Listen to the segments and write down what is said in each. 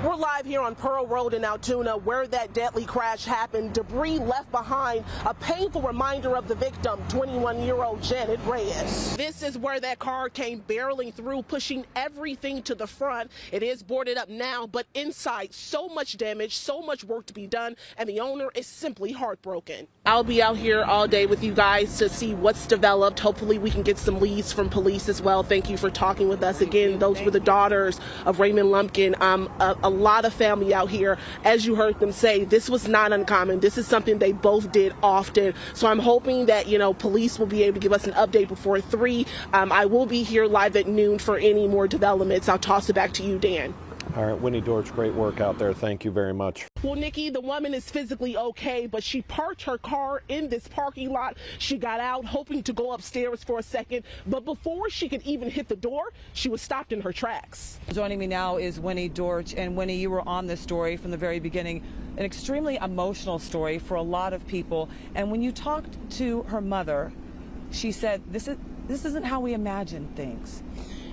We're live here on Pearl Road in Altoona where that deadly crash happened. Debris left behind, a painful reminder of the victim, 21-year-old Janet Reyes. This is where that car came barreling through, pushing everything to the front. It is boarded up now, but inside, so much damage, so much work to be done, and the owner is simply heartbroken. I'll be out here all day with you guys to see what's developed. Hopefully we can get some leads from police as well. Thank you for talking with us. Again, those were the daughters of Raymond Lumpkin. A lot of family out here. As you heard them say, this was not uncommon. This is something they both did often. So I'm hoping that, police will be able to give us an update before 3. I will be here live at noon for any more developments. I'll toss it back to you, Dan. All right, Winnie Dortch, great work out there. Thank you very much. Well, Nikki, the woman is physically okay, but she parked her car in this parking lot. She got out hoping to go upstairs for a second, but before she could even hit the door, she was stopped in her tracks. Joining me now is Winnie Dortch. And Winnie, you were on this story from the very beginning, an extremely emotional story for a lot of people. And when you talked to her mother, she said, this isn't how we imagined things.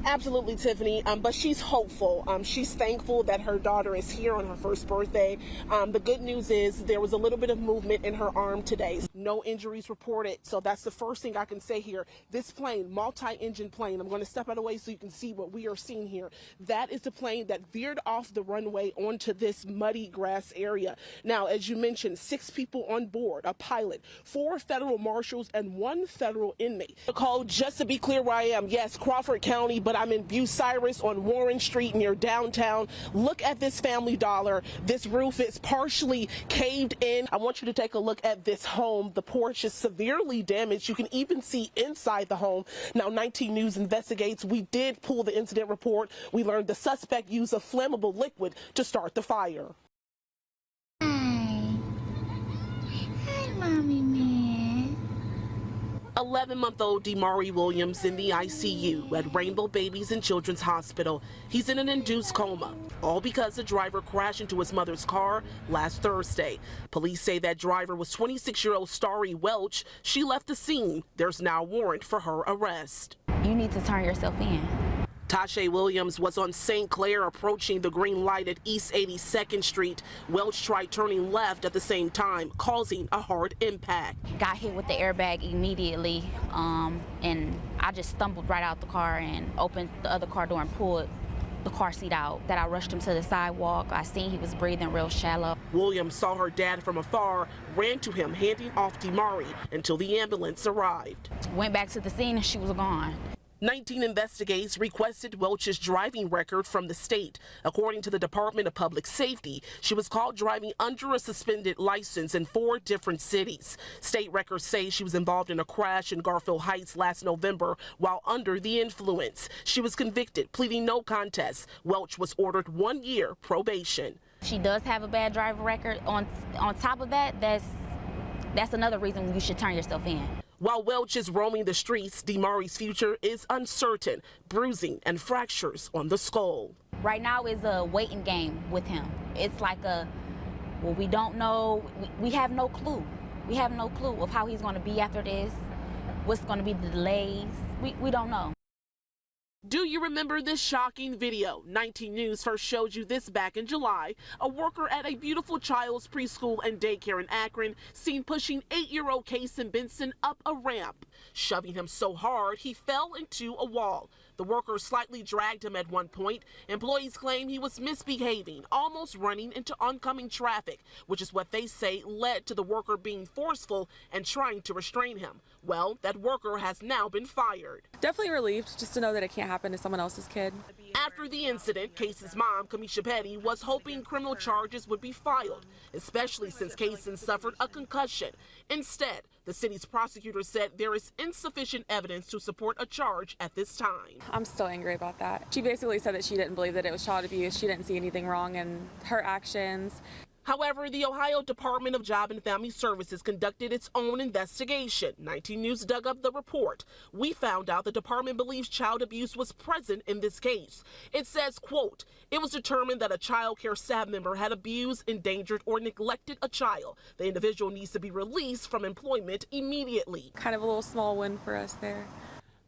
Absolutely, Tiffany, but she's hopeful. She's thankful that her daughter is here on her first birthday. The good news is there was a little bit of movement in her arm today. No injuries reported, so that's the first thing I can say here. This plane, multi-engine plane, I'm going to step out of the way so you can see what we are seeing here. That is the plane that veered off the runway onto this muddy grass area. Now, as you mentioned, 6 people on board, a pilot, 4 federal marshals, and 1 federal inmate. Nicole, just to be clear where I am, yes, Crawford County, but I'm in Bucyrus on Warren Street near downtown. Look at this Family Dollar. This roof is partially caved in. I want you to take a look at this home. The porch is severely damaged. You can even see inside the home. Now, 19 News investigates. We did pull the incident report. We learned the suspect used a flammable liquid to start the fire. Hi, Mommy Man. 11-month-old Demari Williams in the ICU at Rainbow Babies and Children's Hospital. He's in an induced coma, all because the driver crashed into his mother's car last Thursday. Police say that driver was 26-year-old Starry Welch. She left the scene. There's now a warrant for her arrest. You need to turn yourself in. Tasha Williams was on St. Clair approaching the green light at East 82nd Street. Welch tried turning left at the same time, causing a hard impact. Got hit with the airbag immediately, and I just stumbled right out the car and opened the other car door and pulled the car seat out. That I rushed him to the sidewalk. I seen he was breathing real shallow. Williams saw her dad from afar, ran to him, handing off Demari until the ambulance arrived. Went back to the scene and she was gone. 19 investigators requested Welch's driving record from the state. According to the Department of Public Safety, she was caught driving under a suspended license in 4 different cities. State records say she was involved in a crash in Garfield Heights last November while under the influence. She was convicted, pleading no contest. Welch was ordered 1 year probation. She does have a bad driver record. On top of that, that's another reason you should turn yourself in. While Welch is roaming the streets, Demari's future is uncertain, bruising and fractures on the skull. Right now is a waiting game with him. It's like we don't know, we have no clue. We have no clue of how he's going to be after this, what's going to be the delays. We don't know. Do you remember this shocking video? 19 News first showed you this back in July. A worker at a beautiful child's preschool and daycare in Akron seen pushing 8-year-old Kason Benson up a ramp, shoving him so hard he fell into a wall. The worker slightly dragged him at one point. Employees claim he was misbehaving, almost running into oncoming traffic, which is what they say led to the worker being forceful and trying to restrain him. Well, that worker has now been fired. Definitely relieved just to know that it can't happen to someone else's kid. After the incident, Casey's mom, Kamisha Petty, was hoping criminal charges would be filed, especially since Kason suffered a concussion. Instead, the city's prosecutor said there is insufficient evidence to support a charge at this time. I'm still angry about that. She basically said that she didn't believe that it was child abuse. She didn't see anything wrong in her actions. However, the Ohio Department of Job and Family Services conducted its own investigation. 19 News dug up the report. We found out the department believes child abuse was present in this case. It says, quote, "It was determined that a child care staff member had abused, endangered, or neglected a child. The individual needs to be released from employment immediately." Kind of a little small win for us there.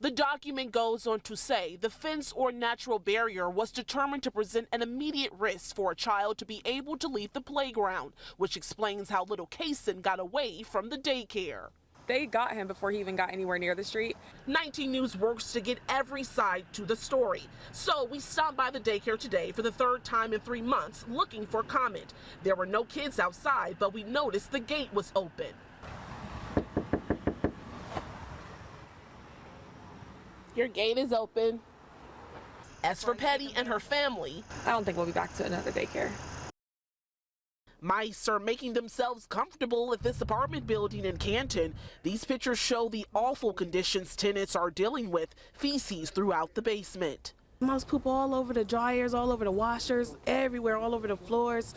The document goes on to say the fence or natural barrier was determined to present an immediate risk for a child to be able to leave the playground, which explains how little Kaysen got away from the daycare. They got him before he even got anywhere near the street. 19 News works to get every side to the story. So we stopped by the daycare today for the third time in 3 months looking for comment. There were no kids outside, but we noticed the gate was open. Your gate is open. As for Petty and her family, I don't think we'll be back to another daycare. mice are making themselves comfortable at this apartment building in Canton. These pictures show the awful conditions tenants are dealing with, feces throughout the basement. Mouse poop all over the dryers, all over the washers, everywhere, all over the floors.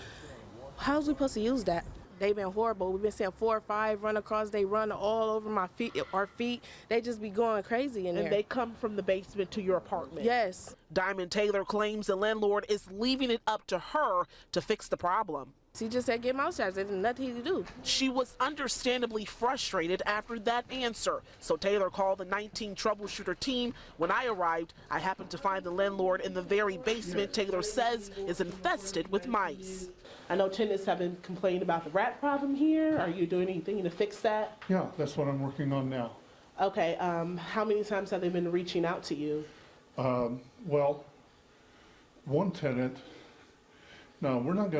How's we supposed to use that? They've been horrible. We've been seeing 4 or 5 run across. They run all over our feet. They just be going crazy in there. And they come from the basement to your apartment? Yes. Diamond Taylor claims the landlord is leaving it up to her to fix the problem. She just said get mouse traps. There's nothing to do. She was understandably frustrated after that answer, so Taylor called the 19 troubleshooter team. When I arrived, I happened to find the landlord in the very basement Taylor says is infested with mice. I know tenants have been complaining about the rat problem here. Are you doing anything to fix that? Yeah, that's what I'm working on now. Okay, how many times have they been reaching out to you? Well, one tenant. No, we're not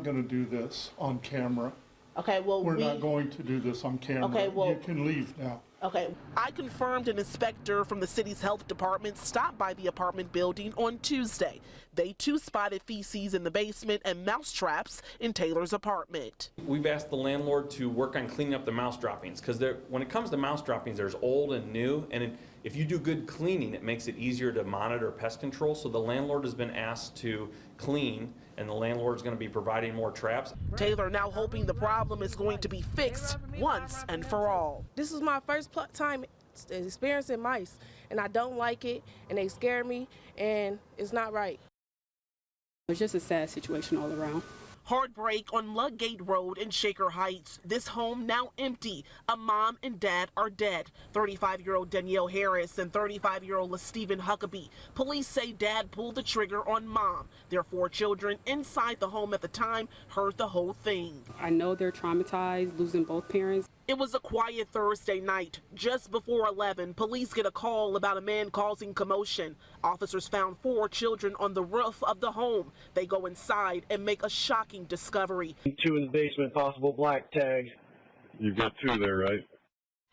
gonna do this on camera. Okay, well, we're not going to do this on camera. Okay, well, you can leave now. Okay, I confirmed an inspector from the city's health department stopped by the apartment building on Tuesday. They too spotted feces in the basement and mouse traps in Taylor's apartment. We've asked the landlord to work on cleaning up the mouse droppings because when it comes to mouse droppings, there's old and new, and if you do good cleaning, it makes it easier to monitor pest control. So the landlord has been asked to clean, and the landlord's going to be providing more traps. Taylor now hoping the problem is going to be fixed once and for all. This is my first time experiencing mice, and I don't like it, and they scare me, and it's not right. It's just a sad situation all around. Heartbreak on Ludgate Road in Shaker Heights. This home now empty. A mom and dad are dead. 35-year-old Danielle Harris and 35-year-old LaSteven Huckabee. Police say dad pulled the trigger on mom. Their 4 children inside the home at the time heard the whole thing. I know they're traumatized, losing both parents. It was a quiet Thursday night. Just before 11, police get a call about a man causing commotion. Officers found 4 children on the roof of the home. They go inside and make a shocking discovery. 2 in the basement, possible black tag. You've got 2 there, right?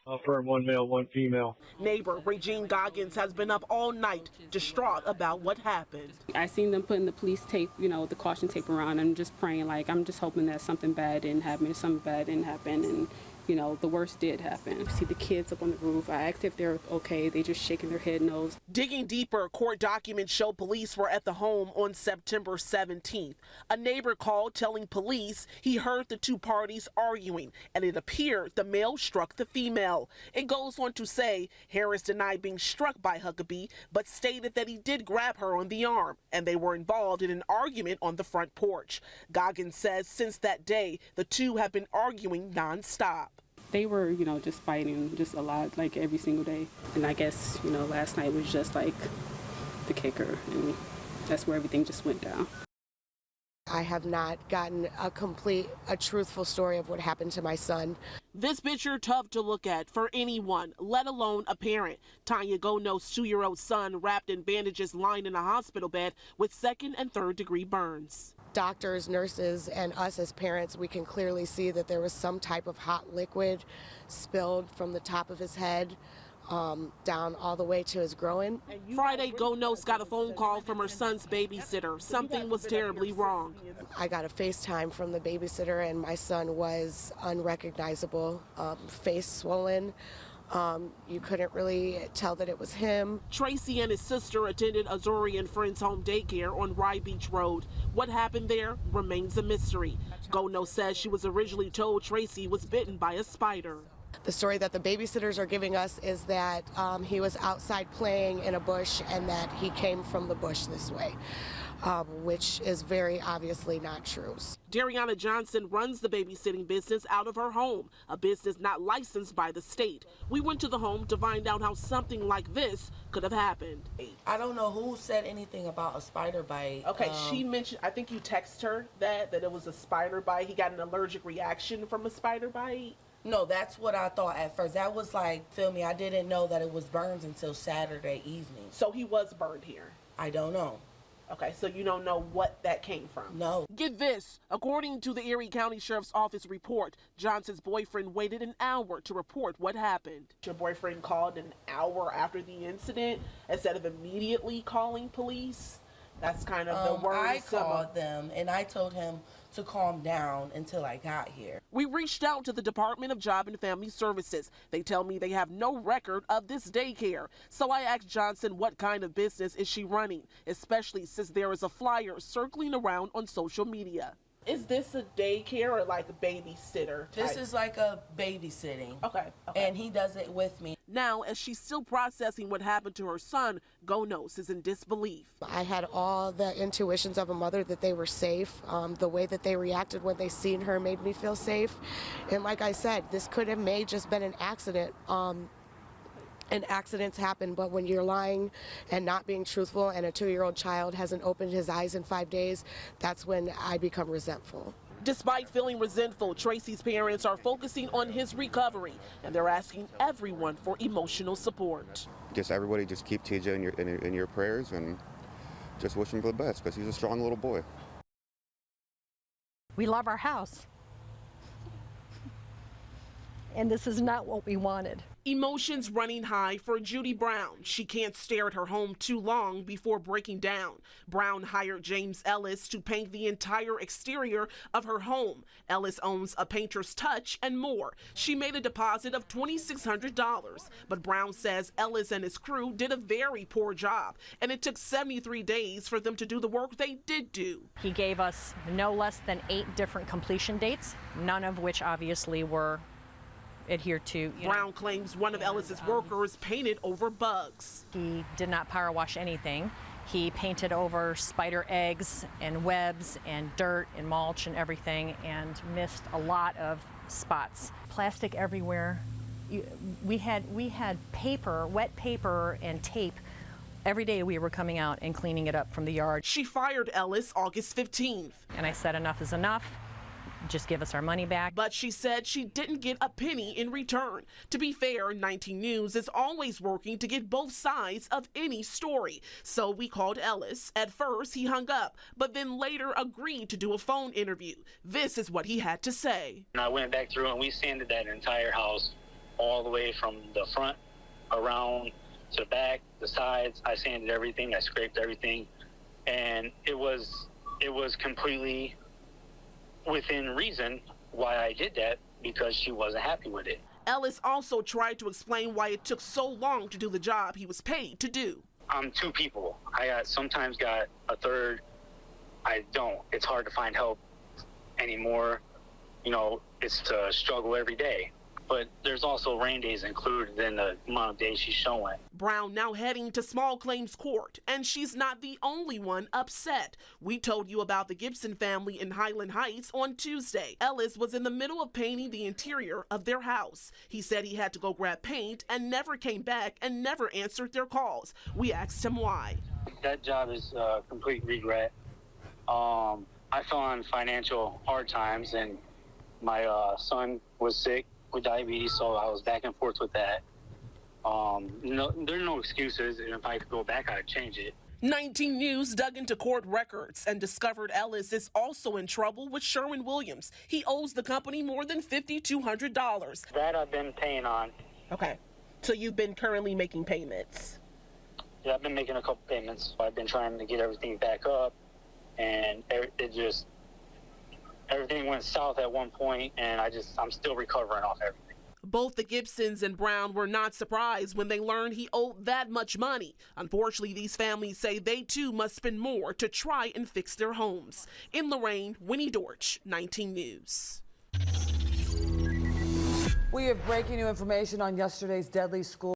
Confirmed 1 male, 1 female. Neighbor Regine Goggins has been up all night, distraught about what happened. I seen them putting the police tape, the caution tape around. I'm just praying, I'm just hoping that something bad didn't happen, and the worst did happen. See the kids up on the roof. I asked if they're okay. They just shaking their head no. Digging deeper, court documents show police were at the home on September 17th. A neighbor called telling police he heard the 2 parties arguing, and it appeared the male struck the female. It goes on to say Harris denied being struck by Huckabee, but stated that he did grab her on the arm, and they were involved in an argument on the front porch. Goggins says since that day, the 2 have been arguing nonstop. They were, just fighting just a lot, every single day. And I guess, last night was just the kicker, and that's where everything just went down. I have not gotten a truthful story of what happened to my son. This picture tough to look at for anyone, let alone a parent. Tanya Gono's 2-year-old son wrapped in bandages lying in a hospital bed with 2nd and 3rd degree burns. Doctors, nurses, and us as parents, we can clearly see that there was some type of hot liquid spilled from the top of his head down all the way to his groin. Friday, Gonos got a phone call from her son's babysitter. Something was terribly wrong. I got a FaceTime from the babysitter, and my son was unrecognizable, face swollen. You couldn't really tell that it was him. Tracy and his sister attended Azuri and Friends Home Daycare on Rye Beach Road. What happened there remains a mystery. Gono says she was originally told Tracy was bitten by a spider. The story that the babysitters are giving us is that he was outside playing in a bush and that he came from the bush this way. which is very obviously not true. Dariana Johnson runs the babysitting business out of her home, a business not licensed by the state. We went to the home to find out how something like this could have happened. I don't know who said anything about a spider bite. Okay, she mentioned, I think you texted her that it was a spider bite. He got an allergic reaction from a spider bite. No, that's what I thought at first. That was like, feel me, I didn't know that it was burns until Saturday evening. So he was burned here? I don't know. Okay, so you don't know what that came from? No. Get this. According to the Erie County Sheriff's Office report, Johnson's boyfriend waited an hour to report what happened. Your boyfriend called an hour after the incident instead of immediately calling police? That's kind of the word. I called them and I told him to calm down until I got here. We reached out to the Department of Job and Family Services. They tell me they have no record of this daycare. So I asked Johnson what kind of business is she running, especially since there is a flyer circling around on social media. Is this a daycare or like a babysitter? This is like a babysitting. Okay. And he does it with me. Now, as she's still processing what happened to her son, Gonos is in disbelief. I had all the intuitions of a mother that they were safe. The way that they reacted when they seen her made me feel safe. And like I said, this could have may just been an accident. And accidents happen, but when you're lying and not being truthful and a 2-year-old child hasn't opened his eyes in 5 days, that's when I become resentful. Despite feeling resentful, Tracy's parents are focusing on his recovery, and they're asking everyone for emotional support. Just everybody just keep TJ in your prayers and just wish him for the best because he's a strong little boy. We love our house, and this is not what we wanted. Emotions running high for Judy Brown. She can't stare at her home too long before breaking down. Brown hired James Ellis to paint the entire exterior of her home. Ellis owns a painter's touch and more. She made a deposit of $2,600, but Brown says Ellis and his crew did a very poor job, and it took 73 days for them to do the work they did do. He gave us no less than 8 different completion dates, none of which obviously were adhered to. Brown claims one of Ellis's workers painted over bugs. He did not power wash anything. He painted over spider eggs and webs and dirt and mulch and everything and missed a lot of spots. Plastic everywhere. We had paper, wet paper and tape. Every day we were coming out and cleaning it up from the yard. She fired Ellis August 15th. And I said enough is enough. Just give us our money back. But she said she didn't get a penny in return. To be fair, 19 News is always working to get both sides of any story. So we called Ellis. At first, he hung up, but then later agreed to do a phone interview. This is what he had to say. And I went back through and we sanded that entire house all the way from the front around to the back, the sides. I sanded everything. I scraped everything. And it was completely within reason why I did that, because she wasn't happy with it. Ellis also tried to explain why it took so long to do the job he was paid to do. I'm 2 people. I sometimes got a third. I don't. It's hard to find help anymore. You know, it's a struggle every day. But there's also rain days included in the amount of days she's showing. Brown now heading to small claims court, and she's not the only one upset. We told you about the Gibson family in Highland Heights on Tuesday. Ellis was in the middle of painting the interior of their house. He said he had to go grab paint and never came back and never answered their calls. We asked him why. That job is a complete regret. I fell on financial hard times, and my son was sick with diabetes, so I was back and forth with that. No, there are no excuses, and if I could go back, I'd change it. 19 News dug into court records and discovered Ellis is also in trouble with Sherwin-Williams. He owes the company more than $5,200. That I've been paying on. Okay, so you've been currently making payments? Yeah, I've been making a couple payments. I've been trying to get everything back up, and everything went south at one point, and I'm still recovering off everything. Both the Gibsons and Brown were not surprised when they learned he owed that much money. Unfortunately, these families say they too must spend more to try and fix their homes. In Lorraine, Winnie Dortch, 19 News. We have breaking new information on yesterday's deadly school